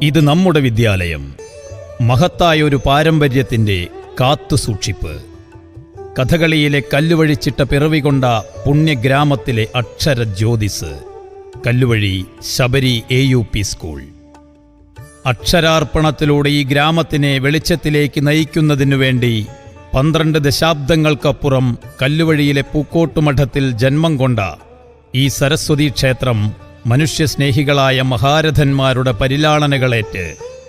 ഇത് നമ്മുടെ വിദ്യാലയം, മഹത്തായൊരു പാരമ്പര്യത്തിൻ്റെ കാത്തുസൂക്ഷിപ്പ്. കഥകളിയിലെ കല്ലുവഴിച്ചിട്ട പിറവികൊണ്ട പുണ്യഗ്രാമത്തിലെ അക്ഷരജ്യോതിസ് കല്ലുവഴി ശബരി AUP സ്കൂൾ. അക്ഷരാർപ്പണത്തിലൂടെ ഈ ഗ്രാമത്തിനെ വെളിച്ചത്തിലേക്ക് നയിക്കുന്നതിനു വേണ്ടി 12 ദശാബ്ദങ്ങൾക്കപ്പുറം കല്ലുവഴിയിലെ പൂക്കോട്ടുമഠത്തിൽ ജന്മം കൊണ്ട ഈ സരസ്വതി ക്ഷേത്രം മനുഷ്യസ്നേഹികളായ മഹാരഥന്മാരുടെ പരിലാളനകളേറ്റ്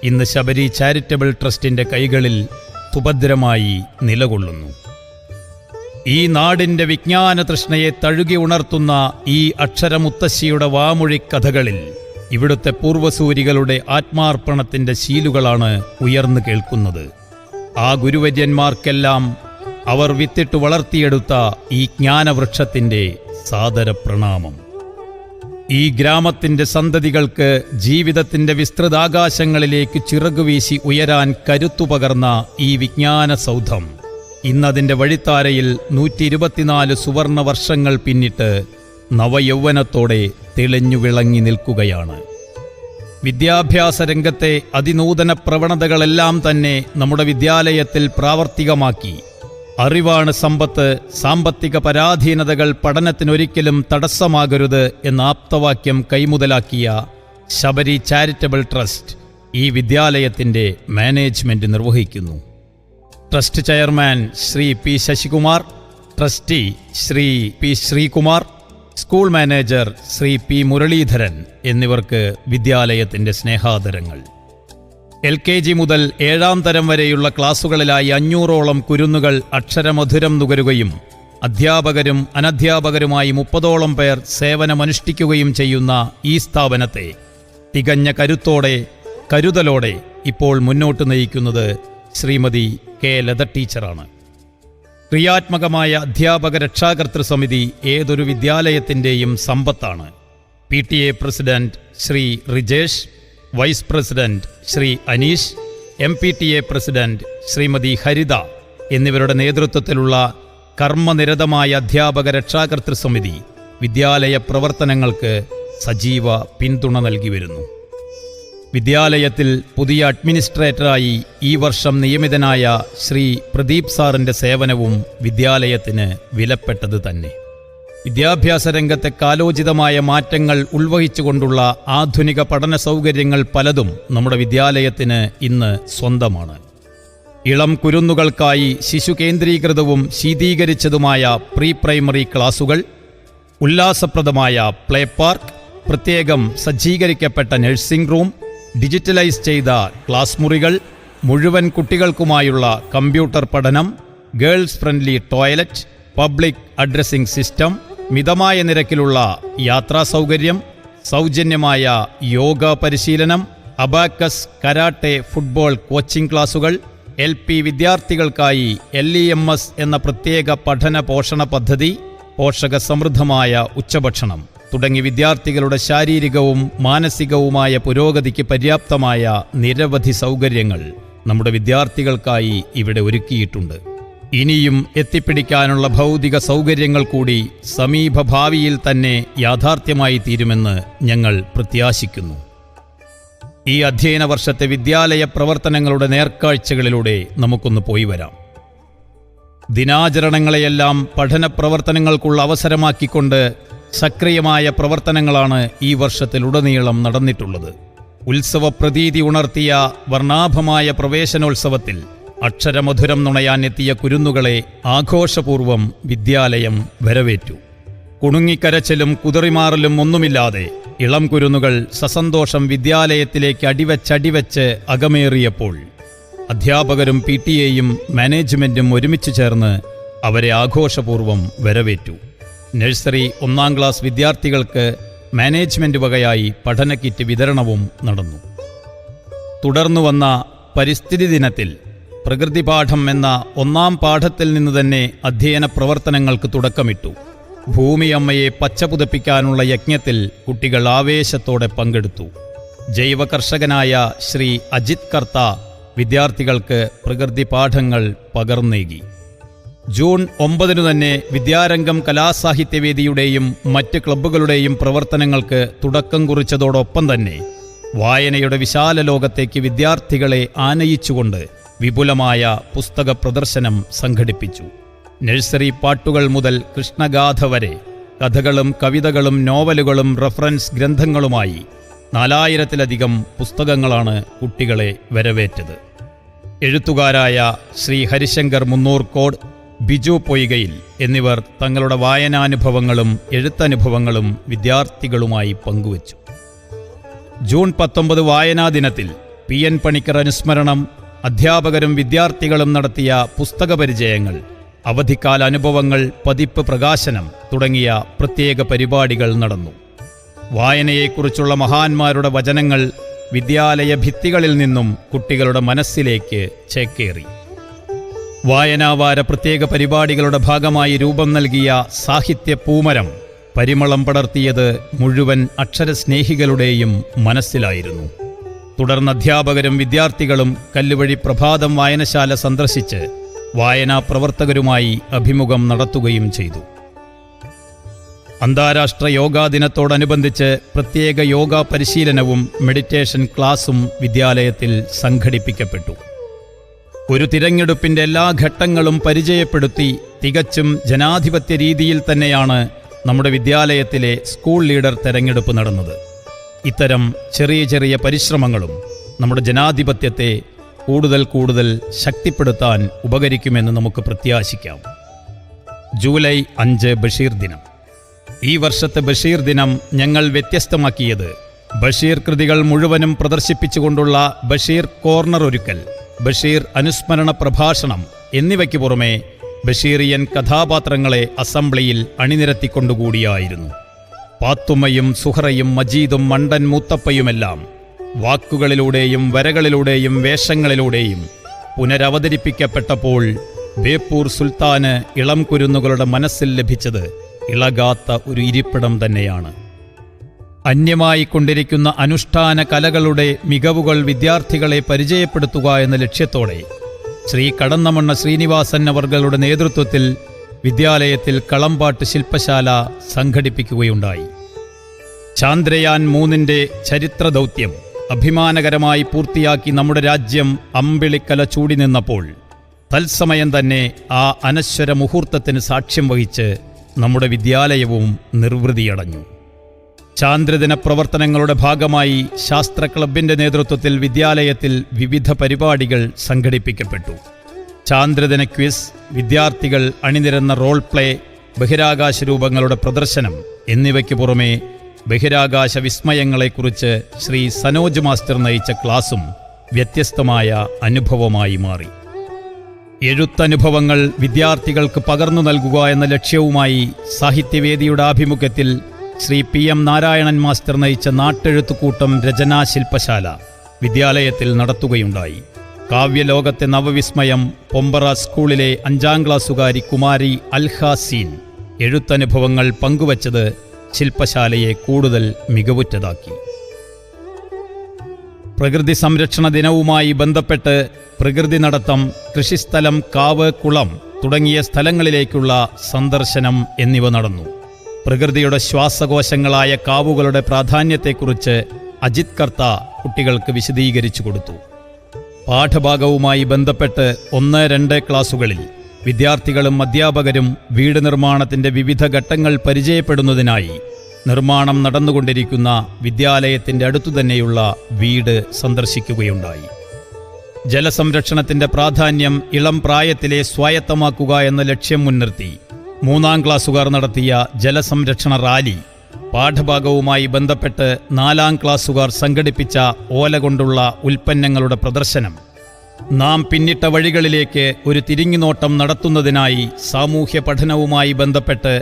ഇന്ന് ശബരി ചാരിറ്റബിൾ ട്രസ്റ്റിൻ്റെ കൈകളിൽ സുഭദ്രമായി നിലകൊള്ളുന്നു. ഈ നാടിൻ്റെ വിജ്ഞാന തൃഷ്ണയെ തഴുകി ഉണർത്തുന്ന ഈ അക്ഷരമുത്തശ്ശിയുടെ വാമൊഴി കഥകളിൽ ഇവിടുത്തെ പൂർവസൂരികളുടെ ആത്മാർപ്പണത്തിൻ്റെ ശീലുകളാണ് ഉയർന്നു കേൾക്കുന്നത്. ആ ഗുരുവര്യന്മാർക്കെല്ലാം അവർ വിത്തിട്ട് വളർത്തിയെടുത്ത ഈ ജ്ഞാനവൃക്ഷത്തിൻ്റെ സാദര പ്രണാമം. ഈ ഗ്രാമത്തിൻ്റെ സന്തതികൾക്ക് ജീവിതത്തിൻ്റെ വിസ്തൃതാകാശങ്ങളിലേക്ക് ചിറകുവീശി ഉയരാൻ കരുത്തുപകർന്ന ഈ വിജ്ഞാന സൗധം ഇന്നതിൻ്റെ വഴിത്താരയിൽ 124 സുവർണ വർഷങ്ങൾ പിന്നിട്ട് നവയൗവനത്തോടെ തെളിഞ്ഞു വിളങ്ങി നിൽക്കുകയാണ്. വിദ്യാഭ്യാസ രംഗത്തെ അതിനൂതന പ്രവണതകളെല്ലാം തന്നെ നമ്മുടെ വിദ്യാലയത്തിൽ പ്രാവർത്തികമാക്കി അറിവാണ് സമ്പത്ത്, സാമ്പത്തിക പരാധീനതകൾ പഠനത്തിനൊരിക്കലും തടസ്സമാകരുത് എന്ന ആപ്തവാക്യം കൈമുതലാക്കിയ ശബരി ചാരിറ്റബിൾ ട്രസ്റ്റ് ഈ വിദ്യാലയത്തിൻ്റെ മാനേജ്മെൻറ്റ് നിർവഹിക്കുന്നു. Trust chairman Shri P. Sasikumar, trustee Shri P. Sreekumar, school manager Shri P. Muraleedharan എന്നിവർക്ക് വിദ്യാലയത്തിൻ്റെ സ്നേഹാദരങ്ങൾ. LKG മുതൽ 7ാം തരം വരെയുള്ള ക്ലാസുകളിലായി 500ഓളം കുരുന്നുകൾ അക്ഷരമധുരം നുകരുകയും അധ്യാപകരും അനധ്യാപകരുമായി 30ഓളം പേർ സേവനമനുഷ്ഠിക്കുകയും ചെയ്യുന്ന ഈ സ്ഥാപനത്തെ തികഞ്ഞ കരുത്തോടെ കരുതലോടെ ഇപ്പോൾ മുന്നോട്ട് നയിക്കുന്നത് ശ്രീമതി K. ലത ടീച്ചറാണ്. ക്രിയാത്മകമായ അധ്യാപക രക്ഷാകർതൃ സമിതി ഏതൊരു വിദ്യാലയത്തിൻ്റെയും സമ്പത്താണ്. PTA president Shri Rijesh, vice president Shri Aneesh, MPTA president Shrimati Haritha എന്നിവരുടെ നേതൃത്വത്തിലുള്ള കർമ്മനിരതമായ അധ്യാപക രക്ഷാകർതൃ സമിതി വിദ്യാലയ പ്രവർത്തനങ്ങൾക്ക് സജീവ പിന്തുണ നൽകി വരുന്നു. വിദ്യാലയത്തിൽ പുതിയ അഡ്മിനിസ്ട്രേറ്ററായി ഈ വർഷം നിയമിതനായ ശ്രീ പ്രദീപ് സാറിൻ്റെ സേവനവും വിദ്യാലയത്തിന് വിലപ്പെട്ടത് തന്നെ. വിദ്യാഭ്യാസ രംഗത്തെ കാലോചിതമായ മാറ്റങ്ങൾ ഉൾവഹിച്ചുകൊണ്ടുള്ള ആധുനിക പഠന സൗകര്യങ്ങൾ പലതും നമ്മുടെ വിദ്യാലയത്തിന് ഇന്ന് സ്വന്തമാണ്. ഇളം കുരുന്നുകൾക്കായി ശിശു കേന്ദ്രീകൃതവും ശീതീകരിച്ചതുമായ പ്രീ പ്രൈമറി ക്ലാസുകൾ, ഉല്ലാസപ്രദമായ പ്ലേ പാർക്ക്, പ്രത്യേകം സജ്ജീകരിക്കപ്പെട്ട നഴ്സിംഗ് റൂം, ഡിജിറ്റലൈസ് ചെയ്ത ക്ലാസ് മുറികൾ, മുഴുവൻ കുട്ടികൾക്കുമായുള്ള കമ്പ്യൂട്ടർ പഠനം, girls friendly toilet, public addressing system, മിതമായ നിരക്കിലുള്ള യാത്രാ സൗകര്യം, സൗജന്യമായ യോഗ പരിശീലനം, അബാക്കസ്, കരാട്ടെ, ഫുട്ബോൾ കോച്ചിംഗ് ക്ലാസുകൾ, LP വിദ്യാർത്ഥികൾക്കായി LEMS എന്ന പ്രത്യേക പഠന പോഷണ പദ്ധതി, പോഷക സമൃദ്ധമായ ഉച്ചഭക്ഷണം തുടങ്ങി വിദ്യാർത്ഥികളുടെ ശാരീരികവും മാനസികവുമായ പുരോഗതിക്ക് പര്യാപ്തമായ നിരവധി സൗകര്യങ്ങൾ നമ്മുടെ വിദ്യാർത്ഥികൾക്കായി ഇവിടെ ഒരുക്കിയിട്ടുണ്ട്. ഇനിയും എത്തിപ്പിടിക്കാനുള്ള ഭൗതിക സൗകര്യങ്ങൾ കൂടി സമീപഭാവിയിൽ തന്നെ യാഥാർത്ഥ്യമായി തീരുമെന്ന് ഞങ്ങൾ പ്രത്യാശിക്കുന്നു. ഈ അധ്യയന വർഷത്തെ വിദ്യാലയ പ്രവർത്തനങ്ങളുടെ നേർക്കാഴ്ചകളിലൂടെ നമുക്കൊന്ന് പോയി വരാം. ദിനാചരണങ്ങളെയെല്ലാം പഠന പ്രവർത്തനങ്ങൾക്കുള്ള അവസരമാക്കിക്കൊണ്ട് സക്രിയമായ പ്രവർത്തനങ്ങളാണ് ഈ വർഷത്തിലുടനീളം നടന്നിട്ടുള്ളത്. ഉത്സവ പ്രതീതി ഉണർത്തിയ വർണ്ണാഭമായ പ്രവേശനോത്സവത്തിൽ അക്ഷരമധുരം നുണയാൻ എത്തിയ കുരുന്നുകളെ ആഘോഷപൂർവം വിദ്യാലയം വരവേറ്റു. കുണുങ്ങിക്കരച്ചിലും കുതറിമാറലും ഒന്നുമില്ലാതെ ഇളം കുരുന്നുകൾ സസന്തോഷം വിദ്യാലയത്തിലേക്ക് അടിവച്ചടിവച്ച് അകമേറിയപ്പോൾ അധ്യാപകരും PTA-യും മാനേജ്മെൻറ്റും ഒരുമിച്ച് ചേർന്ന് അവരെ ആഘോഷപൂർവം വരവേറ്റു. നഴ്സറി 1ാം ക്ലാസ് വിദ്യാർത്ഥികൾക്ക് മാനേജ്മെൻറ്റ് വകയായി പഠന കിറ്റ് വിതരണവും നടന്നു. തുടർന്നു വന്ന പരിസ്ഥിതി ദിനത്തിൽ പ്രകൃതിപാഠം എന്ന 1ാം പാഠത്തിൽ നിന്ന് തന്നെ അധ്യയന പ്രവർത്തനങ്ങൾക്ക് തുടക്കമിട്ടു. ഭൂമിയമ്മയെ പച്ചപുതപ്പിക്കാനുള്ള യജ്ഞത്തിൽ കുട്ടികൾ ആവേശത്തോടെ പങ്കെടുത്തു. ജൈവ കർഷകനായ ശ്രീ അജിത് കർത്ത വിദ്യാർത്ഥികൾക്ക് പ്രകൃതി പാഠങ്ങൾ പകർന്നേകി. ജൂൺ 9 തന്നെ വിദ്യാരംഗം കലാസാഹിത്യവേദിയുടെയും മറ്റ് ക്ലബ്ബുകളുടെയും പ്രവർത്തനങ്ങൾക്ക് തുടക്കം കുറിച്ചതോടൊപ്പം തന്നെ വായനയുടെ വിശാല ലോകത്തേക്ക് വിദ്യാർത്ഥികളെ ആനയിച്ചുകൊണ്ട് വിപുലമായ പുസ്തക പ്രദർശനം സംഘടിപ്പിച്ചു. നഴ്സറി പാട്ടുകൾ മുതൽ കൃഷ്ണഗാഥ വരെ കഥകളും കവിതകളും നോവലുകളും റഫറൻസ് ഗ്രന്ഥങ്ങളുമായി 4000-ലധികം പുസ്തകങ്ങളാണ് കുട്ടികളെ വരവേറ്റത്. എഴുത്തുകാരായ ശ്രീ ഹരിശങ്കർ മുന്നൂർക്കോട്, ബിജു പൊയ്കയിൽ എന്നിവർ തങ്ങളുടെ വായനാനുഭവങ്ങളും എഴുത്തനുഭവങ്ങളും വിദ്യാർത്ഥികളുമായി പങ്കുവച്ചു. ജൂൺ 19 വായനാ ദിനത്തിൽ PN പണിക്കർ അനുസ്മരണം, അധ്യാപകരും വിദ്യാർത്ഥികളും നടത്തിയ പുസ്തക പരിചയങ്ങൾ, അവധിക്കാല അനുഭവങ്ങൾ, പതിപ്പ് പ്രകാശനം തുടങ്ങിയ പ്രത്യേക പരിപാടികൾ നടന്നു. വായനയെക്കുറിച്ചുള്ള മഹാന്മാരുടെ വചനങ്ങൾ വിദ്യാലയ ഭിത്തികളിൽ നിന്നും കുട്ടികളുടെ മനസ്സിലേക്ക് ചേക്കേറി. വായനാവാര പ്രത്യേക പരിപാടികളുടെ ഭാഗമായി രൂപം നൽകിയ സാഹിത്യ പൂമരം പരിമളം പടർത്തിയത് മുഴുവൻ അക്ഷരസ്നേഹികളുടെയും മനസ്സിലായിരുന്നു. തുടർന്ന് അധ്യാപകരും വിദ്യാർത്ഥികളും കല്ലുവഴി പ്രഭാതം വായനശാല സന്ദർശിച്ച് വായനാ പ്രവർത്തകരുമായി അഭിമുഖം നടത്തുകയും ചെയ്തു. അന്താരാഷ്ട്ര യോഗാ ദിനത്തോടനുബന്ധിച്ച് പ്രത്യേക യോഗാ പരിശീലനവും മെഡിറ്റേഷൻ ക്ലാസും വിദ്യാലയത്തിൽ സംഘടിപ്പിക്കപ്പെട്ടു. ഒരു തിരഞ്ഞെടുപ്പിൻ്റെ എല്ലാ ഘട്ടങ്ങളും പരിചയപ്പെടുത്തി തികച്ചും ജനാധിപത്യ രീതിയിൽ തന്നെയാണ് നമ്മുടെ വിദ്യാലയത്തിലെ സ്കൂൾ ലീഡർ തെരഞ്ഞെടുപ്പ് നടന്നത്. ഇത്തരം ചെറിയ ചെറിയ പരിശ്രമങ്ങളും നമ്മുടെ ജനാധിപത്യത്തെ കൂടുതൽ ശക്തിപ്പെടുത്താൻ ഉപകരിക്കുമെന്ന് നമുക്ക് പ്രത്യാശിക്കാം. ജൂലൈ 5 ബഷീർ ദിനം. ഈ വർഷത്തെ ബഷീർ ദിനം ഞങ്ങൾ വ്യത്യസ്തമാക്കിയത് ബഷീർ കൃതികൾ മുഴുവനും പ്രദർശിപ്പിച്ചുകൊണ്ടുള്ള ബഷീർ കോർണർ ഒരുക്കൽ, ബഷീർ അനുസ്മരണ പ്രഭാഷണം എന്നിവയ്ക്ക് പുറമെ ബഷീറിയൻ കഥാപാത്രങ്ങളെ അസംബ്ലിയിൽ അണിനിരത്തിക്കൊണ്ടുകൂടിയായിരുന്നു. പാത്തുമ്മയും സുഹറയും മജീദും മണ്ടൻ മൂത്തപ്പയുമെല്ലാം വാക്കുകളിലൂടെയും വരകളിലൂടെയും വേഷങ്ങളിലൂടെയും പുനരവതരിപ്പിക്കപ്പെട്ടപ്പോൾ ബേപ്പൂർ സുൽത്താന് ഇളം കുരുന്നുകളുടെ മനസ്സിൽ ലഭിച്ചത് ഇളകാത്ത ഒരു ഇരിപ്പിടം തന്നെയാണ്. അന്യമായിക്കൊണ്ടിരിക്കുന്ന അനുഷ്ഠാന കലകളുടെ മികവുകൾ വിദ്യാർത്ഥികളെ പരിചയപ്പെടുത്തുക എന്ന ലക്ഷ്യത്തോടെ ശ്രീ കടന്നമണ്ണ ശ്രീനിവാസൻ അവർകളുടെ നേതൃത്വത്തിൽ വിദ്യാലയത്തിൽ കളംപാട്ട് ശില്പശാല സംഘടിപ്പിക്കുകയുണ്ടായി. ചാന്ദ്രയാൻ 3ന്റെ ചരിത്ര ദൗത്യം അഭിമാനകരമായി പൂർത്തിയാക്കി നമ്മുടെ രാജ്യം അമ്പിളിക്കല ചൂടി നിന്നപ്പോൾ തത്സമയം തന്നെ ആ അനശ്വര മുഹൂർത്തത്തിന് സാക്ഷ്യം വഹിച്ച് നമ്മുടെ വിദ്യാലയവും നിർവൃതിയടഞ്ഞു. ചാന്ദ്രദിന പ്രവർത്തനങ്ങളുടെ ഭാഗമായി ശാസ്ത്ര ക്ലബിന്റെ നേതൃത്വത്തിൽ വിദ്യാലയത്തിൽ വിവിധ പരിപാടികൾ സംഘടിപ്പിക്കപ്പെട്ടു. ചാന്ദ്രദിന ക്വിസ്, വിദ്യാർത്ഥികൾ അണിനിരന്ന റോൾ പ്ലേ, ബഹിരാകാശ രൂപങ്ങളുടെ പ്രദർശനം എന്നിവയ്ക്ക് പുറമെ ബഹിരാകാശ വിസ്മയങ്ങളെക്കുറിച്ച് ശ്രീ സനോജ് മാസ്റ്റർ നയിച്ച ക്ലാസും വ്യത്യസ്തമായ അനുഭവമായി മാറി. എഴുത്തനുഭവങ്ങൾ വിദ്യാർത്ഥികൾക്ക് പകർന്നു നൽകുക എന്ന ലക്ഷ്യവുമായി സാഹിത്യവേദിയുടെ ആഭിമുഖ്യത്തിൽ ശ്രീ PM നാരായണൻ മാസ്റ്റർ നയിച്ച നാട്ടെഴുത്തുകൂട്ടം രചനാ ശില്പശാല വിദ്യാലയത്തിൽ നടത്തുകയുണ്ടായി. കാവ്യലോകത്തെ നവവിസ്മയം പൊമ്പറ സ്കൂളിലെ 5ാം ക്ലാസ്സുകാരി കുമാരി അൽഹാസീൻ എഴുത്തനുഭവങ്ങൾ പങ്കുവച്ചത് ശില്പശാലയെ കൂടുതൽ മികവുറ്റതാക്കി. പ്രകൃതി സംരക്ഷണ ദിനവുമായി ബന്ധപ്പെട്ട് പ്രകൃതി നടത്തം, കൃഷിസ്ഥലം, കാവ്, കുളം തുടങ്ങിയ സ്ഥലങ്ങളിലേക്കുള്ള സന്ദർശനം എന്നിവ നടന്നു. പ്രകൃതിയുടെ ശ്വാസകോശങ്ങളായ കാവുകളുടെ പ്രാധാന്യത്തെക്കുറിച്ച് അജിത് കർത്ത കുട്ടികൾക്ക് വിശദീകരിച്ചു കൊടുത്തു. പാഠഭാഗവുമായി ബന്ധപ്പെട്ട് 1-2 ക്ലാസുകളിൽ വിദ്യാർത്ഥികളും അധ്യാപകരും വീട് നിർമ്മാണത്തിൻ്റെ വിവിധ ഘട്ടങ്ങൾ പരിചയപ്പെടുന്നതിനായി നിർമ്മാണം നടന്നുകൊണ്ടിരിക്കുന്ന വിദ്യാലയത്തിൻ്റെ അടുത്തുതന്നെയുള്ള വീട് സന്ദർശിക്കുകയുണ്ടായി. ജലസംരക്ഷണത്തിൻ്റെ പ്രാധാന്യം ഇളം പ്രായത്തിലെ സ്വായത്തമാക്കുക എന്ന ലക്ഷ്യം മുൻനിർത്തി 3ാം ക്ലാസ്സുകാർ നടത്തിയ ജലസംരക്ഷണ റാലി, പാഠഭാഗവുമായി ബന്ധപ്പെട്ട് 4ാം ക്ലാസ്സുകാർ സംഘടിപ്പിച്ച ഓല കൊണ്ടുള്ള ഉൽപ്പന്നങ്ങളുടെ പ്രദർശനം, നാം പിന്നിട്ട വഴികളിലേക്ക് ഒരു തിരിഞ്ഞുനോട്ടം നടത്തുന്നതിനായി സാമൂഹ്യ പഠനവുമായി ബന്ധപ്പെട്ട്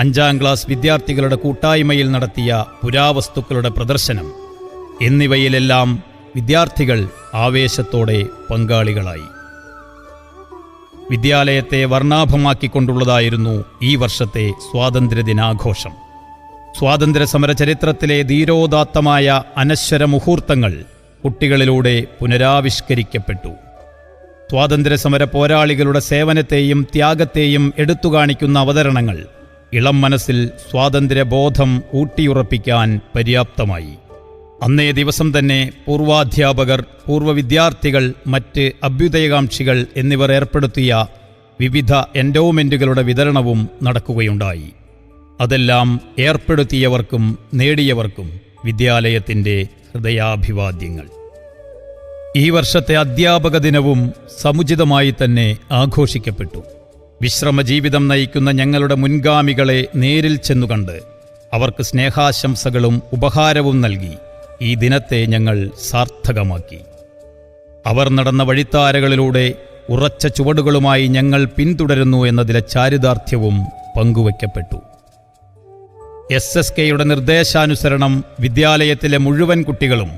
5ാം ക്ലാസ് വിദ്യാർത്ഥികളുടെ കൂട്ടായ്മയിൽ നടത്തിയ പുരാവസ്തുക്കളുടെ പ്രദർശനം എന്നിവയിലെല്ലാം വിദ്യാർത്ഥികൾ ആവേശത്തോടെ പങ്കാളികളായി. വിദ്യാലയത്തെ വർണ്ണാഭമാക്കിക്കൊണ്ടുള്ളതായിരുന്നു ഈ വർഷത്തെ സ്വാതന്ത്ര്യദിനാഘോഷം. സ്വാതന്ത്ര്യസമര ചരിത്രത്തിലെ ധീരോദാത്തമായ അനശ്വര മുഹൂർത്തങ്ങൾ കുട്ടികളിലൂടെ പുനരാവിഷ്കരിക്കപ്പെട്ടു. സ്വാതന്ത്ര്യസമര പോരാളികളുടെ സേവനത്തെയും ത്യാഗത്തെയും എടുത്തുകാണിക്കുന്ന അവതരണങ്ങൾ ഇളം മനസ്സിൽ സ്വാതന്ത്ര്യബോധം ഊട്ടിയുറപ്പിക്കാൻ പര്യാപ്തമായി. അന്നേ ദിവസം തന്നെ പൂർവാധ്യാപകർ, പൂർവ്വ വിദ്യാർത്ഥികൾ, മറ്റ് അഭ്യുദയകാംക്ഷികൾ എന്നിവർ ഏർപ്പെടുത്തിയ വിവിധ എൻഡോമെന്റുകളുടെ വിതരണവും നടക്കുകയുണ്ടായി. അതെല്ലാം ഏർപ്പെടുത്തിയവർക്കും നേടിയവർക്കും വിദ്യാലയത്തിൻ്റെ ഹൃദയാഭിവാദ്യങ്ങൾ. ഈ വർഷത്തെ അധ്യാപക ദിനവും സമുചിതമായി തന്നെ ആഘോഷിക്കപ്പെട്ടു. വിശ്രമജീവിതം നയിക്കുന്ന ഞങ്ങളുടെ മുൻഗാമികളെ നേരിൽ ചെന്നുകണ്ട് അവർക്ക് സ്നേഹാശംസകളും ഉപഹാരവും നൽകി ഈ ദിനത്തെ ഞങ്ങൾ സാർത്ഥകമാക്കി. അവർ നടന്ന വഴിത്താരകളിലൂടെ ഉറച്ച ചുവടുകളുമായി ഞങ്ങൾ പിന്തുടരുന്നു എന്നതിലെ ചാരിതാർത്ഥ്യവും പങ്കുവയ്ക്കപ്പെട്ടു. SSKയുടെ നിർദ്ദേശാനുസരണം വിദ്യാലയത്തിലെ മുഴുവൻ കുട്ടികളും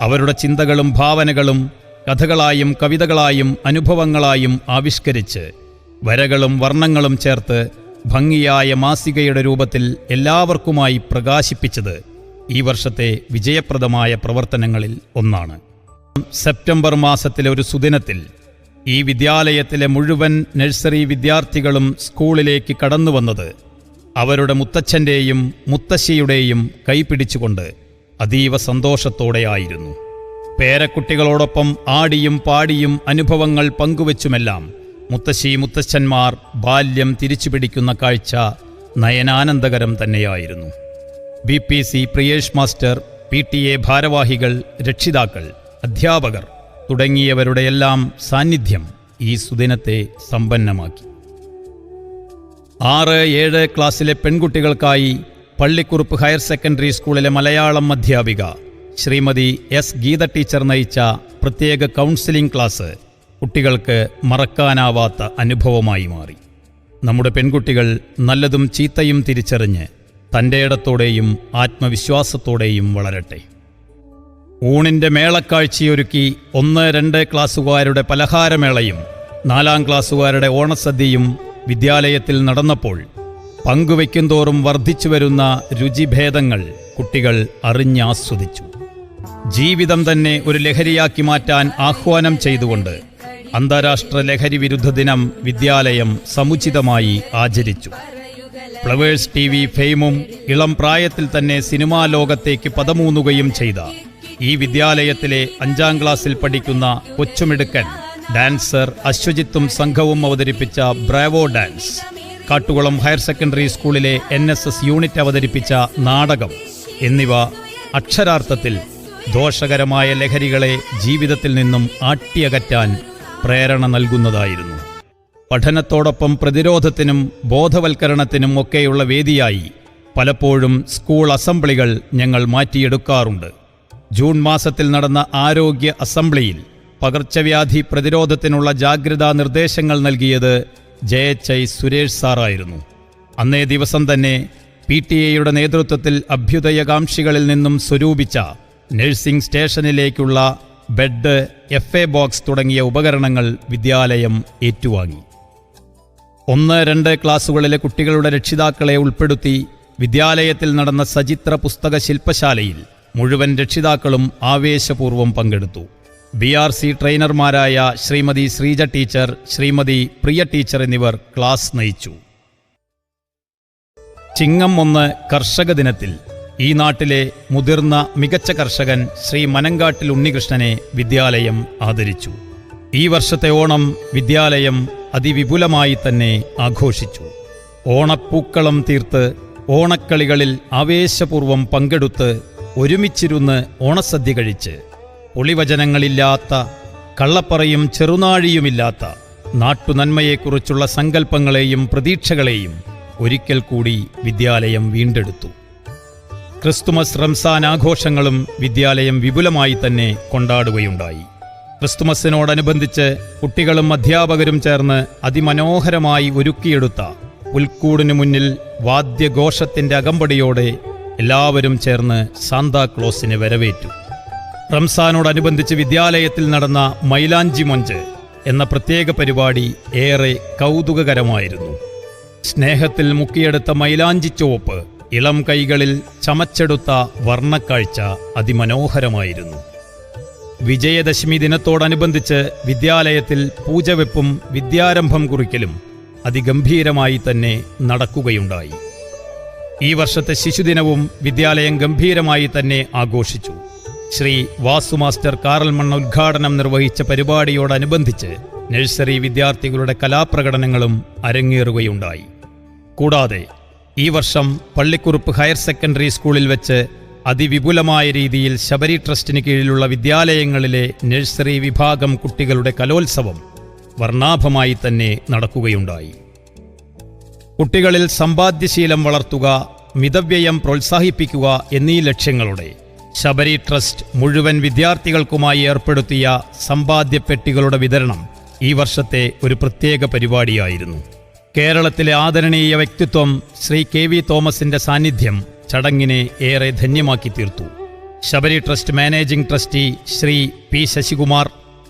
അവരുടെ ചിന്തകളും ഭാവനകളും കഥകളായും കവിതകളായും അനുഭവങ്ങളായും ആവിഷ്കരിച്ച് വരകളും വർണ്ണങ്ങളും ചേർത്ത് ഭംഗിയായ മാസികയുടെ രൂപത്തിൽ എല്ലാവർക്കുമായി പ്രകാശിപ്പിച്ചത് ഈ വർഷത്തെ വിജയപ്രദമായ പ്രവർത്തനങ്ങളിൽ ഒന്നാണ്. സെപ്റ്റംബർ മാസത്തിലെ ഒരു സുദിനത്തിൽ ഈ വിദ്യാലയത്തിലെ മുഴുവൻ നഴ്സറി വിദ്യാർത്ഥികളും സ്കൂളിലേക്ക് കടന്നുവന്നത് അവരുടെ മുത്തച്ഛൻ്റെയും മുത്തശ്ശിയുടെയും കൈപിടിച്ചുകൊണ്ട് അതീവ സന്തോഷത്തോടെയായിരുന്നു. പേരക്കുട്ടികളോടൊപ്പം ആടിയും പാടിയും അനുഭവങ്ങൾ പങ്കുവച്ചുമെല്ലാം മുത്തശ്ശന്മാർ ബാല്യം തിരിച്ചുപിടിക്കുന്ന കാഴ്ച നയനാനന്ദകരം തന്നെയായിരുന്നു. BPC പ്രിയേഷ് മാസ്റ്റർ, PTA ഭാരവാഹികൾ, രക്ഷിതാക്കൾ, അധ്യാപകർ തുടങ്ങിയവരുടെയെല്ലാം സാന്നിധ്യം ഈ സുദിനത്തെ സമ്പന്നമാക്കി. 6-7 ക്ലാസ്സിലെ പെൺകുട്ടികൾക്കായി പള്ളിക്കുറുപ്പ് ഹയർ സെക്കൻഡറി സ്കൂളിലെ മലയാളം അധ്യാപിക ശ്രീമതി S. ഗീത ടീച്ചർ നയിച്ച പ്രത്യേക കൗൺസിലിംഗ് ക്ലാസ് കുട്ടികൾക്ക് മറക്കാനാവാത്ത അനുഭവമായി മാറി. നമ്മുടെ പെൺകുട്ടികൾ നല്ലതും ചീത്തയും തിരിച്ചറിഞ്ഞ് തൻ്റെ ഇടത്തോടെയും ആത്മവിശ്വാസത്തോടെയും വളരട്ടെ. ഊണിൻ്റെ മേളക്കാഴ്ചയൊരുക്കി 1-2 ക്ലാസ്സുകാരുടെ പലഹാരമേളയും 4 ക്ലാസ്സുകാരുടെ ഓണസദ്യയും വിദ്യാലയത്തിൽ നടന്നപ്പോൾ പങ്കുവയ്ക്കുന്തോറും വർദ്ധിച്ചുവരുന്ന രുചിഭേദങ്ങൾ കുട്ടികൾ അറിഞ്ഞാസ്വദിച്ചു. ജീവിതം തന്നെ ഒരു ലഹരിയാക്കി മാറ്റാൻ ആഹ്വാനം ചെയ്തുകൊണ്ട് അന്താരാഷ്ട്ര ലഹരി വിരുദ്ധ ദിനം വിദ്യാലയം സമുചിതമായി ആചരിച്ചു. ഫ്ലവേഴ്സ് TV ഫെയിമും ഇളം പ്രായത്തിൽ തന്നെ സിനിമാ ലോകത്തേക്ക് പദമൂന്നുകയും ചെയ്ത ഈ വിദ്യാലയത്തിലെ 5ാം ക്ലാസ്സിൽ പഠിക്കുന്ന കൊച്ചുമിടുക്കൻ ഡാൻസർ അശ്വജിത്തും സംഘവും അവതരിപ്പിച്ച Bravo dance, Kattukulam higher secondary സ്കൂളിലെ NSS യൂണിറ്റ് അവതരിപ്പിച്ച നാടകം എന്നിവ അക്ഷരാർത്ഥത്തിൽ ദോഷകരമായ ലഹരികളെ ജീവിതത്തിൽ നിന്നും ആട്ടിയകറ്റാൻ പ്രേരണ നൽകുന്നതായിരുന്നു. പഠനത്തോടൊപ്പം പ്രതിരോധത്തിനും ബോധവൽക്കരണത്തിനും ഒക്കെയുള്ള വേദിയായി പലപ്പോഴും സ്കൂൾ അസംബ്ലികൾ ഞങ്ങൾ മാറ്റിയെടുക്കാറുണ്ട്. ജൂൺ മാസത്തിൽ നടന്ന ആരോഗ്യ അസംബ്ലിയിൽ പകർച്ചവ്യാധി പ്രതിരോധത്തിനുള്ള ജാഗ്രതാ നിർദ്ദേശങ്ങൾ നൽകിയത് JHI സുരേഷ് സാറായിരുന്നു. അന്നേ ദിവസം തന്നെ PTA നേതൃത്വത്തിൽ അഭ്യുദയകാംക്ഷികളിൽ നിന്നും സ്വരൂപിച്ച നഴ്സിംഗ് സ്റ്റേഷനിലേക്കുള്ള ബെഡ്, FA ബോക്സ് തുടങ്ങിയ ഉപകരണങ്ങൾ വിദ്യാലയം ഏറ്റുവാങ്ങി. 1-2 ക്ലാസ്സുകളിലെ കുട്ടികളുടെ രക്ഷിതാക്കളെ ഉൾപ്പെടുത്തി വിദ്യാലയത്തിൽ നടന്ന സചിത്ര പുസ്തക ശില്പശാലയിൽ മുഴുവൻ രക്ഷിതാക്കളും ആവേശപൂർവ്വം പങ്കെടുത്തു. BRC ട്രെയിനർമാരായ ശ്രീമതി ശ്രീജ ടീച്ചർ, ശ്രീമതി പ്രിയ ടീച്ചർ എന്നിവർ ക്ലാസ് നയിച്ചു. ചിങ്ങം 1 കർഷക ദിനത്തിൽ ഈ നാട്ടിലെ മുതിർന്ന മികച്ച കർഷകൻ ശ്രീ മനങ്കാട്ടിൽ ഉണ്ണികൃഷ്ണനെ വിദ്യാലയം ആദരിച്ചു. ഈ വർഷത്തെ ഓണം വിദ്യാലയം അതിവിപുലമായി തന്നെ ആഘോഷിച്ചു. ഓണപ്പൂക്കളം തീർത്ത് ഓണക്കളികളിൽ ആവേശപൂർവ്വം പങ്കെടുത്ത് ഒരുമിച്ചിരുന്ന് ഓണസദ്യ കഴിച്ച് ഒളിവചനങ്ങളില്ലാത്ത, കള്ളപ്പറയും ചെറുനാഴിയുമില്ലാത്ത നാട്ടുനന്മയെക്കുറിച്ചുള്ള സങ്കല്പങ്ങളെയും പ്രതീക്ഷകളെയും ഒരിക്കൽ കൂടി വിദ്യാലയം വീണ്ടെടുത്തു. ക്രിസ്തുമസ്, റംസാൻ ആഘോഷങ്ങളും വിദ്യാലയം വിപുലമായി തന്നെ കൊണ്ടാടുകയുണ്ടായി. ക്രിസ്തുമസിനോടനുബന്ധിച്ച് കുട്ടികളും അധ്യാപകരും ചേർന്ന് അതിമനോഹരമായി ഒരുക്കിയെടുത്ത പുൽക്കൂടിനു മുന്നിൽ വാദ്യഘോഷത്തിൻ്റെ അകമ്പടിയോടെ എല്ലാവരും ചേർന്ന് സാന്താക്ലോസിനെ വരവേറ്റു. റംസാനോടനുബന്ധിച്ച് വിദ്യാലയത്തിൽ നടന്ന മൈലാഞ്ചി മൊഞ്ച് എന്ന പ്രത്യേക പരിപാടി ഏറെ കൗതുകകരമായിരുന്നു. സ്നേഹത്തിൽ മുക്കിയെടുത്ത മൈലാഞ്ചി ചുവപ്പ് ഇളം കൈകളിൽ ചമച്ചെടുത്ത വർണ്ണക്കാഴ്ച അതിമനോഹരമായിരുന്നു. വിജയദശമി ദിനത്തോടനുബന്ധിച്ച് വിദ്യാലയത്തിൽ പൂജവെപ്പും വിദ്യാരംഭം കുറിക്കലും അതിഗംഭീരമായി തന്നെ നടക്കുകയുണ്ടായി. ഈ വർഷത്തെ ശിശുദിനവും വിദ്യാലയം ഗംഭീരമായി തന്നെ ആഘോഷിച്ചു. ശ്രീ വാസു മാസ്റ്റർ കാറൽമണ്ണ ഉദ്ഘാടനം നിർവഹിച്ച പരിപാടിയോടനുബന്ധിച്ച് നഴ്സറി വിദ്യാർത്ഥികളുടെ കലാപ്രകടനങ്ങളും അരങ്ങേറുകയുണ്ടായി. കൂടാതെ ഈ വർഷം പള്ളിക്കുറുപ്പ് ഹയർ സെക്കൻഡറി സ്കൂളിൽ വെച്ച് അതിവിപുലമായ രീതിയിൽ ശബരി ട്രസ്റ്റിന് കീഴിലുള്ള വിദ്യാലയങ്ങളിലെ നഴ്സറി വിഭാഗം കുട്ടികളുടെ കലോത്സവം വർണ്ണാഭമായി തന്നെ നടക്കുകയുണ്ടായി. കുട്ടികളിൽ സമ്പാദ്യശീലം വളർത്തുക, മിതവ്യയം പ്രോത്സാഹിപ്പിക്കുക എന്നീ ലക്ഷ്യങ്ങളോടെ ശബരി ട്രസ്റ്റ് മുഴുവൻ വിദ്യാർത്ഥികൾക്കുമായി ഏർപ്പെടുത്തിയ സമ്പാദ്യപ്പെട്ടികളുടെ വിതരണം ഈ വർഷത്തെ ഒരു പ്രത്യേക പരിപാടിയായിരുന്നു. കേരളത്തിലെ ആദരണീയ വ്യക്തിത്വം ശ്രീ കെ.വി. തോമസിന്റെ സാന്നിധ്യം ചടങ്ങിനെ ഏറെ ധന്യമാക്കി തീർത്തു. Sabari trust managing trustee Shri P. Sasikumar,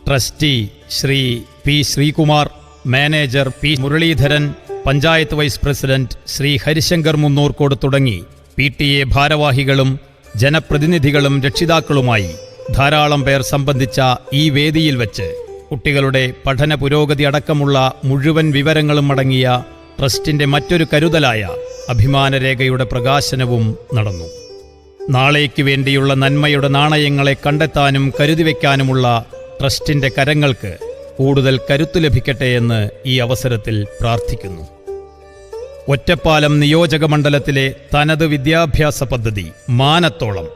trustee Shri P. Sreekumar, manager P. Muraleedharan, panchayat vice president Shri Harishankar Munnurkode തുടങ്ങി PTA ഭാരവാഹികളും ജനപ്രതിനിധികളും രക്ഷിതാക്കളുമായി ധാരാളം പേർ സംബന്ധിച്ച ഈ വേദിയിൽ വച്ച് കുട്ടികളുടെ പഠന പുരോഗതി അടക്കമുള്ള മുഴുവൻ വിവരങ്ങളും അടങ്ങിയ ട്രസ്റ്റിന്റെ മറ്റൊരു കരുതലായ അഭിമാനരേഖയുടെ പ്രകാശനവും നടന്നു. നാളേക്ക് വേണ്ടിയുള്ള നന്മയുടെ നാണയങ്ങളെ കണ്ടെത്താനും കരുതിവെക്കാനുമുള്ള ട്രസ്റ്റിന്റെ കരങ്ങൾക്ക് കൂടുതൽ കരുത്തു ലഭിക്കട്ടെ എന്ന് ഈ അവസരത്തിൽ പ്രാർത്ഥിക്കുന്നു. ഒറ്റപ്പാലം നിയോജക മണ്ഡലത്തിലെ തനത് വിദ്യാഭ്യാസ പദ്ധതി മാനത്തോളം,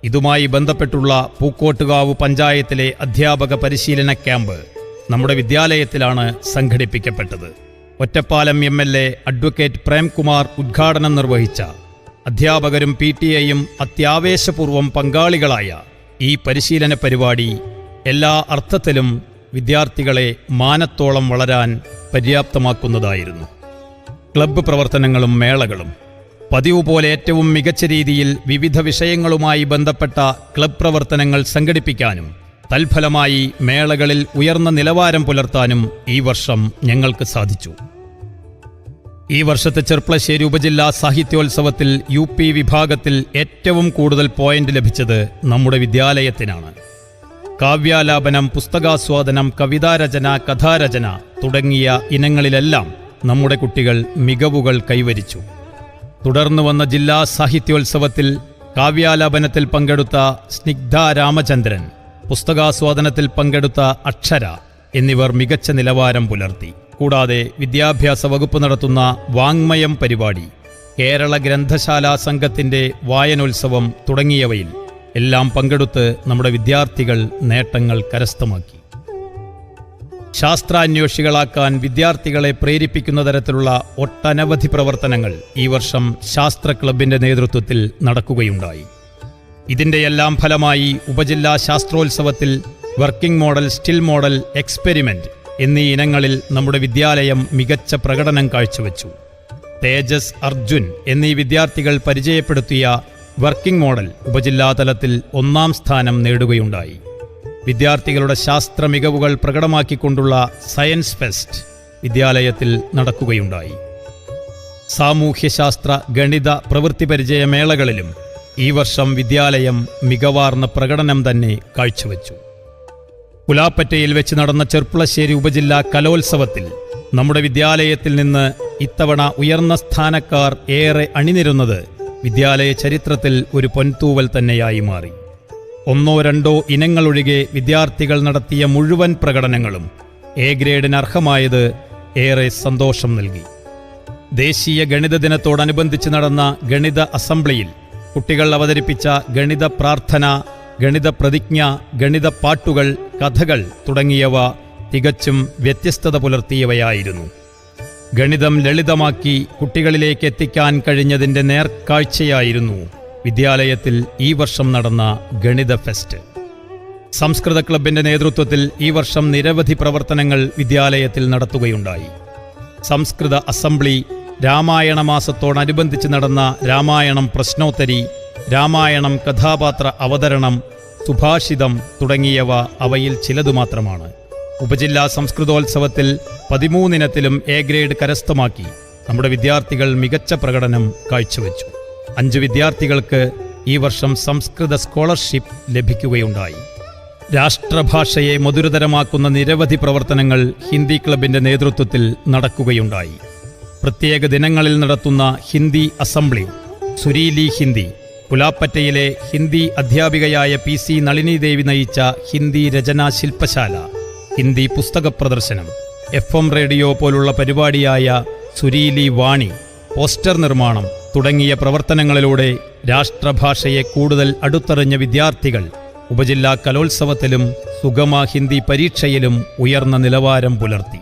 ഇതുമായി ബന്ധപ്പെട്ടുള്ള പൂക്കോട്ടുകാവ് പഞ്ചായത്തിലെ അധ്യാപക പരിശീലന ക്യാമ്പ് നമ്മുടെ വിദ്യാലയത്തിലാണ് സംഘടിപ്പിക്കപ്പെട്ടത്. ഒറ്റപ്പാലം MLA അഡ്വക്കേറ്റ് പ്രേംകുമാർ ഉദ്ഘാടനം നിർവഹിച്ച അധ്യാപകരും PTA-യും അത്യാവേശപൂർവം പങ്കാളികളായ ഈ പരിശീലന പരിപാടി എല്ലാ അർത്ഥത്തിലും വിദ്യാർത്ഥികളെ മാനത്തോളം വളരാൻ പര്യാപ്തമാക്കുന്നതായിരുന്നു. ക്ലബ്ബ് പ്രവർത്തനങ്ങളും മേളകളും പതിവ് പോലെ ഏറ്റവും മികച്ച രീതിയിൽ വിവിധ വിഷയങ്ങളുമായി ബന്ധപ്പെട്ട ക്ലബ് പ്രവർത്തനങ്ങൾ സംഘടിപ്പിക്കാനും തൽഫലമായി മേളകളിൽ ഉയർന്ന നിലവാരം പുലർത്താനും ഈ വർഷം ഞങ്ങൾക്ക് സാധിച്ചു. ഈ വർഷത്തെ ചെർപ്പളശ്ശേരി ഉപജില്ലാ സാഹിത്യോത്സവത്തിൽ UP വിഭാഗത്തിൽ ഏറ്റവും കൂടുതൽ പോയിന്റ് ലഭിച്ചത് നമ്മുടെ വിദ്യാലയത്തിനാണ്. കാവ്യാലാപനം, പുസ്തകാസ്വാദനം, കവിതാരചന, കഥാരചന തുടങ്ങിയ ഇനങ്ങളിലെല്ലാം നമ്മുടെ കുട്ടികൾ മികവുകൾ കൈവരിച്ചു. തുടർന്നു വന്ന ജില്ലാ സാഹിത്യോത്സവത്തിൽ കാവ്യാലാപനത്തിൽ പങ്കെടുത്ത സ്നിഗ്ധ രാമചന്ദ്രൻ, പുസ്തകാസ്വാദനത്തിൽ പങ്കെടുത്ത അക്ഷര എന്നിവർ മികച്ച നിലവാരം പുലർത്തി. കൂടാതെ വിദ്യാഭ്യാസ വകുപ്പ് നടത്തുന്ന വാങ്മയം പരിപാടി, കേരള ഗ്രന്ഥശാലാ സംഘത്തിന്റെ വായനോത്സവം തുടങ്ങിയവയിൽ എല്ലാം പങ്കെടുത്ത് നമ്മുടെ വിദ്യാർത്ഥികൾ നേട്ടങ്ങൾ കരസ്ഥമാക്കി. ശാസ്ത്രാന്വേഷികളാക്കാൻ വിദ്യാർത്ഥികളെ പ്രേരിപ്പിക്കുന്ന തരത്തിലുള്ള ഒട്ടനവധി പ്രവർത്തനങ്ങൾ ഈ വർഷം ശാസ്ത്ര ക്ലബിന്റെ നേതൃത്വത്തിൽ നടക്കുകയുണ്ടായി. ഇതിന്റെയെല്ലാം ഫലമായി ഉപജില്ലാ ശാസ്ത്രോത്സവത്തിൽ working model, still model, experiment എന്നീ ഇനങ്ങളിൽ നമ്മുടെ വിദ്യാലയം മികച്ച പ്രകടനം കാഴ്ചവെച്ചു. തേജസ്, അർജുൻ എന്നീ വിദ്യാർത്ഥികൾ പരിചയപ്പെടുത്തിയ വർക്കിംഗ് മോഡൽ ഉപജില്ലാതലത്തിൽ 1ാം സ്ഥാനം നേടുകയുണ്ടായി. വിദ്യാർത്ഥികളുടെ ശാസ്ത്ര മികവുകൾ പ്രകടമാക്കിക്കൊണ്ടുള്ള സയൻസ് ഫെസ്റ്റ് വിദ്യാലയത്തിൽ നടക്കുകയുണ്ടായി. സാമൂഹ്യശാസ്ത്ര, ഗണിത, പ്രവൃത്തി പരിചയ മേളകളിലും ഈ വർഷം വിദ്യാലയം മികവാർന്ന പ്രകടനം തന്നെ കാഴ്ചവെച്ചു. പുലാപ്പറ്റയിൽ വെച്ച് നടന്ന ചെർപ്പളശ്ശേരി ഉപജില്ലാ കലോത്സവത്തിൽ നമ്മുടെ വിദ്യാലയത്തിൽ നിന്ന് ഇത്തവണ ഉയർന്ന സ്ഥാനക്കാർ ഏറെ അണിനിരുന്നത് വിദ്യാലയ ചരിത്രത്തിൽ ഒരു പൊൻതൂവൽ തന്നെയായി മാറി. 1-2 ഇനങ്ങളൊഴികെ വിദ്യാർത്ഥികൾ നടത്തിയ മുഴുവൻ പ്രകടനങ്ങളും A ഗ്രേഡിന് അർഹമായത് ഏറെ സന്തോഷം നൽകി. ദേശീയ ഗണിത ദിനത്തോടനുബന്ധിച്ച് നടന്ന ഗണിത അസംബ്ലിയിൽ കുട്ടികൾ അവതരിപ്പിച്ച ഗണിത പ്രാർത്ഥന, ഗണിത പ്രതിജ്ഞ, ഗണിത പാട്ടുകൾ, കഥകൾ തുടങ്ങിയവ തികച്ചും വ്യത്യസ്തത പുലർത്തിയവയായിരുന്നു. ഗണിതം ലളിതമാക്കി കുട്ടികളിലേക്ക് എത്തിക്കാൻ കഴിഞ്ഞതിൻ്റെ നേർക്കാഴ്ചയായിരുന്നു വിദ്യാലയത്തിൽ ഈ വർഷം നടന്ന ഗണിത ഫെസ്റ്റ്. സംസ്കൃത ക്ലബിന്റെ നേതൃത്വത്തിൽ ഈ വർഷം നിരവധി പ്രവർത്തനങ്ങൾ വിദ്യാലയത്തിൽ നടത്തുകയുണ്ടായി. സംസ്കൃത അസംബ്ലി, രാമായണ മാസത്തോടനുബന്ധിച്ച് നടന്ന രാമായണം പ്രശ്നോത്തരി, രാമായണം കഥാപാത്ര അവതരണം, സുഭാഷിതം തുടങ്ങിയവ അവയിൽ ചിലതു മാത്രമാണ്. ഉപജില്ലാ സംസ്കൃതോത്സവത്തിൽ 13 ഇനത്തിലും A ഗ്രേഡ് കരസ്ഥമാക്കി നമ്മുടെ വിദ്യാർത്ഥികൾ മികച്ച പ്രകടനം കാഴ്ചവെച്ചു. 5 വിദ്യാർത്ഥികൾക്ക് ഈ വർഷം സംസ്കൃത സ്കോളർഷിപ്പ് ലഭിക്കുകയുണ്ടായി. രാഷ്ട്രഭാഷയെ മധുരതരമാക്കുന്ന നിരവധി പ്രവർത്തനങ്ങൾ ഹിന്ദി ക്ലബിന്റെ നേതൃത്വത്തിൽ നടക്കുകയുണ്ടായി. പ്രത്യേക ദിനങ്ങളിൽ നടത്തുന്ന ഹിന്ദി അസംബ്ലി, സുരീലി ഹിന്ദി, പുലാപ്പറ്റയിലെ ഹിന്ദി അധ്യാപികയായ PC നളിനീദേവി നയിച്ച ഹിന്ദി രചനാ ശില്പശാല, ഹിന്ദി പുസ്തക പ്രദർശനം, FM റേഡിയോ പോലുള്ള പരിപാടിയായ സുരീലി വാണി, പോസ്റ്റർ നിർമ്മാണം തുടങ്ങിയ പ്രവർത്തനങ്ങളിലൂടെ രാഷ്ട്രഭാഷയെ കൂടുതൽ അടുത്തറിഞ്ഞ വിദ്യാർത്ഥികൾ ഉപജില്ലാ കലോത്സവത്തിലും സുഗമ ഹിന്ദി പരീക്ഷയിലും ഉയർന്ന നിലവാരം പുലർത്തി.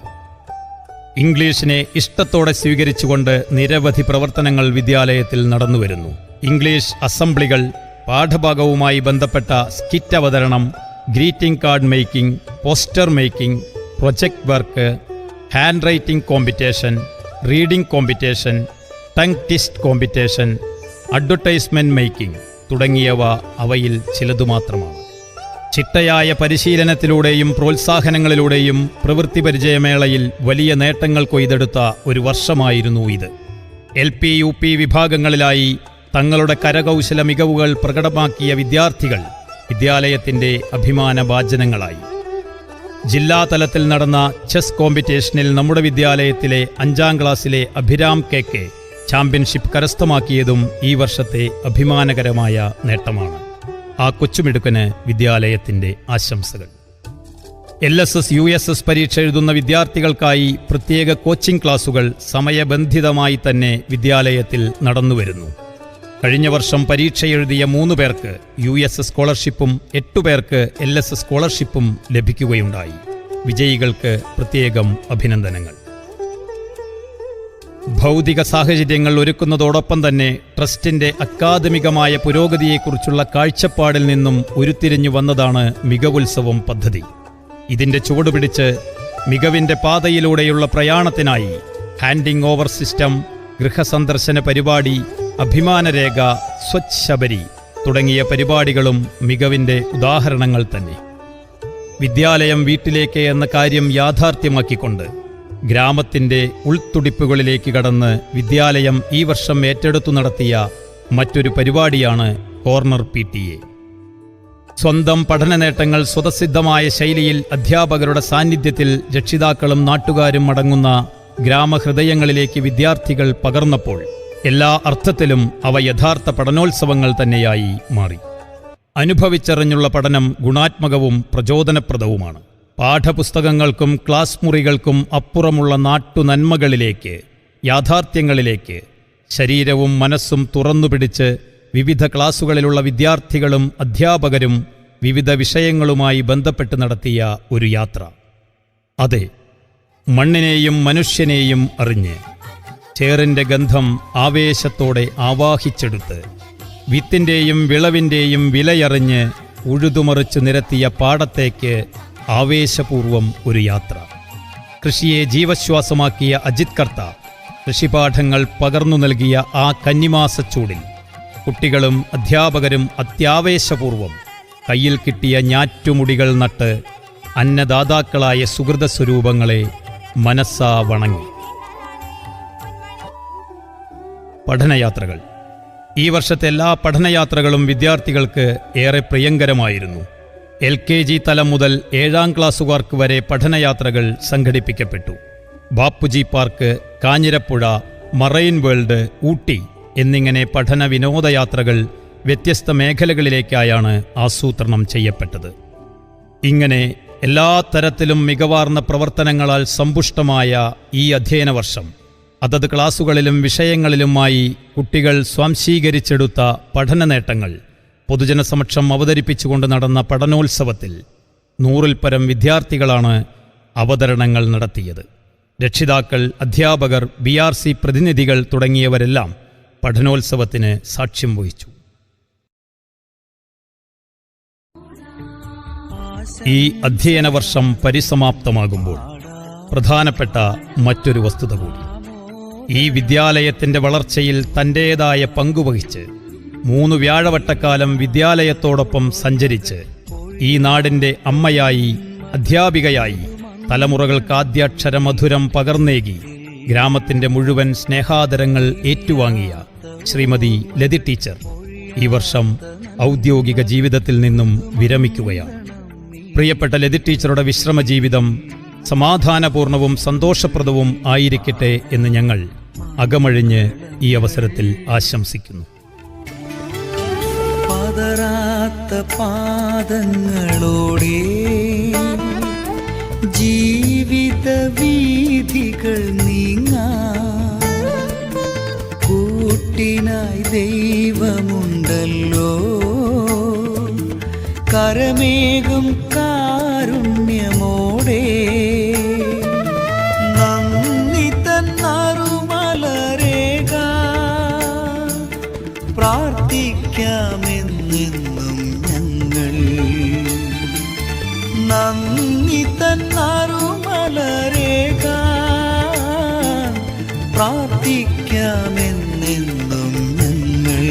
ഇംഗ്ലീഷിനെ ഇഷ്ടത്തോടെ സ്വീകരിച്ചുകൊണ്ട് നിരവധി പ്രവർത്തനങ്ങൾ വിദ്യാലയത്തിൽ നടന്നുവരുന്നു. ഇംഗ്ലീഷ് അസംബ്ലികൾ, പാഠഭാഗവുമായി ബന്ധപ്പെട്ട സ്കിറ്റ് അവതരണം, greeting card making, poster making, project work, hand writing competition, reading competition, tongue twist competition, advertisement making തുടങ്ങിയവ അവയിൽ ചിലതു മാത്രമാണ്. ചിട്ടയായ പരിശീലനത്തിലൂടെയും പ്രോത്സാഹനങ്ങളിലൂടെയും പ്രവൃത്തി പരിചയമേളയിൽ വലിയ നേട്ടങ്ങൾ കൊയ്തെടുത്ത ഒരു വർഷമായിരുന്നു ഇത്. LP UP വിഭാഗങ്ങളിലായി തങ്ങളുടെ കരകൗശല മികവുകൾ പ്രകടമാക്കിയ വിദ്യാർത്ഥികൾ വിദ്യാലയത്തിൻ്റെ അഭിമാനഭാജനങ്ങളായി. ജില്ലാതലത്തിൽ നടന്ന ചെസ് കോമ്പറ്റീഷനിൽ നമ്മുടെ വിദ്യാലയത്തിലെ 5ാം ക്ലാസ്സിലെ അഭിരാം KK ചാമ്പ്യൻഷിപ്പ് കരസ്ഥമാക്കിയതും ഈ വർഷത്തെ അഭിമാനകരമായ നേട്ടമാണ്. ആ കൊച്ചുമിടുക്കന് വിദ്യാലയത്തിൻ്റെ ആശംസകൾ. LSS USS പരീക്ഷ എഴുതുന്ന വിദ്യാർത്ഥികൾക്കായി പ്രത്യേക കോച്ചിംഗ് ക്ലാസുകൾ സമയബന്ധിതമായി തന്നെ വിദ്യാലയത്തിൽ നടന്നുവരുന്നു. കഴിഞ്ഞ വർഷം പരീക്ഷ എഴുതിയ 3 പേർക്ക് USS സ്കോളർഷിപ്പും 8 പേർക്ക് LSS സ്കോളർഷിപ്പും ലഭിക്കുകയുണ്ടായി. വിജയികൾക്ക് പ്രത്യേകം അഭിനന്ദനങ്ങൾ. ഭൗതിക സാഹചര്യങ്ങൾ ഒരുക്കുന്നതോടൊപ്പം തന്നെ ട്രസ്റ്റിന്റെ അക്കാദമികമായ പുരോഗതിയെക്കുറിച്ചുള്ള കാഴ്ചപ്പാടിൽ നിന്നും ഉരുത്തിരിഞ്ഞു വന്നതാണ് മികവുത്സവം പദ്ധതി. ഇതിന്റെ ചുവടുപിടിച്ച് മികവിന്റെ പാതയിലൂടെയുള്ള പ്രയാണത്തിനായി ഹാൻഡിംഗ് ഓവർ സിസ്റ്റം, ഗൃഹസന്ദർശന പരിപാടി, അഭിമാനരേഖ, സ്വച്ഛ് ശബരി തുടങ്ങിയ പരിപാടികളും മികവിന്റെ ഉദാഹരണങ്ങൾ തന്നെ. വിദ്യാലയം വീട്ടിലേക്ക് എന്ന കാര്യം യാഥാർത്ഥ്യമാക്കിക്കൊണ്ട് ഗ്രാമത്തിൻ്റെ ഉൾത്തുടിപ്പുകളിലേക്ക് കടന്ന് വിദ്യാലയം ഈ വർഷം ഏറ്റെടുത്തു നടത്തിയ മറ്റൊരു പരിപാടിയാണ് കോർണർ PTA. സ്വന്തം പഠന നേട്ടങ്ങൾ സ്വതസിദ്ധമായ ശൈലിയിൽ അധ്യാപകരുടെ സാന്നിധ്യത്തിൽ രക്ഷിതാക്കളും നാട്ടുകാരും അടങ്ങുന്ന ഗ്രാമഹൃദയങ്ങളിലേക്ക് വിദ്യാർത്ഥികൾ പകർന്നപ്പോൾ എല്ലാ അർത്ഥത്തിലും അവ യഥാർത്ഥ പഠനോത്സവങ്ങൾ തന്നെയായി മാറി. അനുഭവിച്ചറിഞ്ഞുള്ള പഠനം ഗുണാത്മകവും പ്രചോദനപ്രദവുമാണ്. പാഠപുസ്തകങ്ങൾക്കും ക്ലാസ് മുറികൾക്കും അപ്പുറമുള്ള നാട്ടുനന്മകളിലേക്ക്, യാഥാർത്ഥ്യങ്ങളിലേക്ക് ശരീരവും മനസ്സും തുറന്നുപിടിച്ച് വിവിധ ക്ലാസുകളിലുള്ള വിദ്യാർത്ഥികളും അധ്യാപകരും വിവിധ വിഷയങ്ങളുമായി ബന്ധപ്പെട്ട് നടത്തിയ ഒരു യാത്ര. അതെ, മണ്ണിനെയും മനുഷ്യനെയും അറിഞ്ഞ് ചേറിൻ്റെ ഗന്ധം ആവേശത്തോടെ ആവാഹിച്ചെടുത്ത് വിത്തിൻ്റെയും വിളവിൻ്റെയും വിലയറിഞ്ഞ് ഉഴുതുമറിച്ച് നിരത്തിയ പാടത്തേക്ക് ആവേശപൂർവം ഒരു യാത്ര. കൃഷിയെ ജീവശ്വാസമാക്കിയ അജിത് കർത്ത കൃഷിപാഠങ്ങൾ പകർന്നു നൽകിയ ആ കന്നിമാസച്ചൂടിൽ കുട്ടികളും അധ്യാപകരും അത്യാവേശപൂർവം കയ്യിൽ കിട്ടിയ ഞാറ്റുമുടികൾ നട്ട് അന്നദാതാക്കളായ സുഹൃതസ്വരൂപങ്ങളെ മനസ്സാ വണങ്ങി. പഠനയാത്രകൾ. ഈ വർഷത്തെ എല്ലാ പഠനയാത്രകളും വിദ്യാർത്ഥികൾക്ക് ഏറെ പ്രിയങ്കരമായിരുന്നു. LKG തലം മുതൽ 7ാം ക്ലാസ്സുകാർക്ക് വരെ പഠനയാത്രകൾ സംഘടിപ്പിക്കപ്പെട്ടു. Bapuji park, Kanjirappuzha, marine world, Ooty എന്നിങ്ങനെ പഠന വിനോദയാത്രകൾ വ്യത്യസ്ത മേഖലകളിലേക്കായാണ് ആസൂത്രണം ചെയ്യപ്പെട്ടത്. ഇങ്ങനെ എല്ലാ തരത്തിലും മികവാർന്ന പ്രവർത്തനങ്ങളാൽ സമ്പുഷ്ടമായ ഈ അധ്യയന വർഷം അതത് ക്ലാസുകളിലും വിഷയങ്ങളിലുമായി കുട്ടികൾ സ്വാംശീകരിച്ചെടുത്ത പഠന നേട്ടങ്ങൾ പൊതുജനസമക്ഷം അവതരിപ്പിച്ചുകൊണ്ട് നടന്ന പഠനോത്സവത്തിൽ 100-ൽ പരം വിദ്യാർത്ഥികളാണ് അവതരണങ്ങൾ നടത്തിയത്. രക്ഷിതാക്കൾ, അധ്യാപകർ, BRC പ്രതിനിധികൾ തുടങ്ങിയവരെല്ലാം പഠനോത്സവത്തിന് സാക്ഷ്യം വഹിച്ചു. ഈ അധ്യയന വർഷം പരിസമാപ്തമാകുമ്പോൾ പ്രധാനപ്പെട്ട മറ്റൊരു വസ്തുത കൂടി. ഈ വിദ്യാലയത്തിൻ്റെ വളർച്ചയിൽ തൻ്റേതായ പങ്കുവഹിച്ച് 3 വ്യാഴവട്ടക്കാലം വിദ്യാലയത്തോടൊപ്പം സഞ്ചരിച്ച് ഈ നാടിൻ്റെ അമ്മയായി, അധ്യാപികയായി തലമുറകൾക്ക് ആദ്യാക്ഷരമധുരം പകർന്നേകി ഗ്രാമത്തിൻ്റെ മുഴുവൻ സ്നേഹാദരങ്ങൾ ഏറ്റുവാങ്ങിയ ശ്രീമതി ലതി ടീച്ചർ ഈ വർഷം ഔദ്യോഗിക ജീവിതത്തിൽ നിന്നും വിരമിക്കുകയാണ്. പ്രിയപ്പെട്ട ലതി ടീച്ചറുടെ വിശ്രമ ജീവിതം സമാധാനപൂർണവും സന്തോഷപ്രദവും ആയിരിക്കട്ടെ എന്ന് ഞങ്ങൾ അകമഴിഞ്ഞ് ഈ അവസരത്തിൽ ആശംസിക്കുന്നു. പാദങ്ങളോടെ ജീവിത വീഥികൾ നീങ്ങാൻ കൂട്ടിനായി ദൈവമുണ്ടല്ലോ. കരമേകും കാരുണ്യമോടെ നന്ദി തന്നറുമലരേക പ്രാർത്ഥിക്കാമെന്നെന്നും ഞങ്ങൾ. നന്ദി തന്നറുമലരേക പ്രാർത്ഥിക്കാമെന്നെന്നും ഞങ്ങൾ.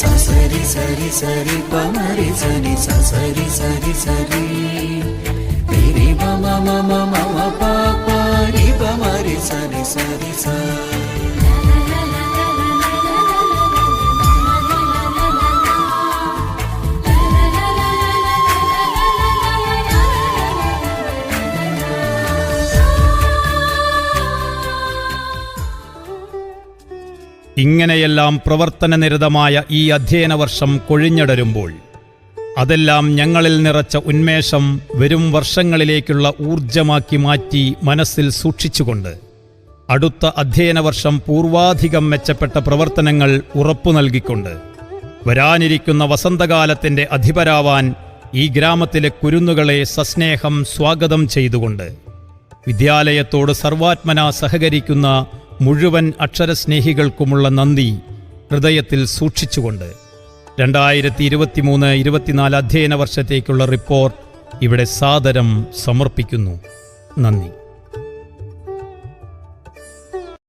സസരി സരി സരി പമരി സനി സസരി സരി സരി രി മമ മമ മമ പാപ രി പമരി സരി സരി സ. ഇങ്ങനെയെല്ലാം പ്രവർത്തനനിരതമായ ഈ അധ്യയന വർഷം കൊഴിഞ്ഞടരുമ്പോൾ അതെല്ലാം ഞങ്ങളിൽ നിറച്ച ഉന്മേഷം വരും വർഷങ്ങളിലേക്കുള്ള ഊർജമാക്കി മാറ്റി മനസ്സിൽ സൂക്ഷിച്ചുകൊണ്ട് അടുത്ത അധ്യയന വർഷം പൂർവാധികം മെച്ചപ്പെട്ട പ്രവർത്തനങ്ങൾ ഉറപ്പു നൽകിക്കൊണ്ട് വരാനിരിക്കുന്ന വസന്തകാലത്തിൻ്റെ അധിപരാവാൻ ഈ ഗ്രാമത്തിലെ കുരുന്നുകളെ സസ്നേഹം സ്വാഗതം ചെയ്തുകൊണ്ട് വിദ്യാലയത്തോട് സർവാത്മന സഹകരിക്കുന്ന മുഴുവൻ അക്ഷരസ്നേഹികൾക്കുമുള്ള നന്ദി ഹൃദയത്തിൽ സൂക്ഷിച്ചുകൊണ്ട് 2023-24 അധ്യയന വർഷത്തേക്കുള്ള റിപ്പോർട്ട് ഇവിടെ സാദരം സമർപ്പിക്കുന്നു. നന്ദി.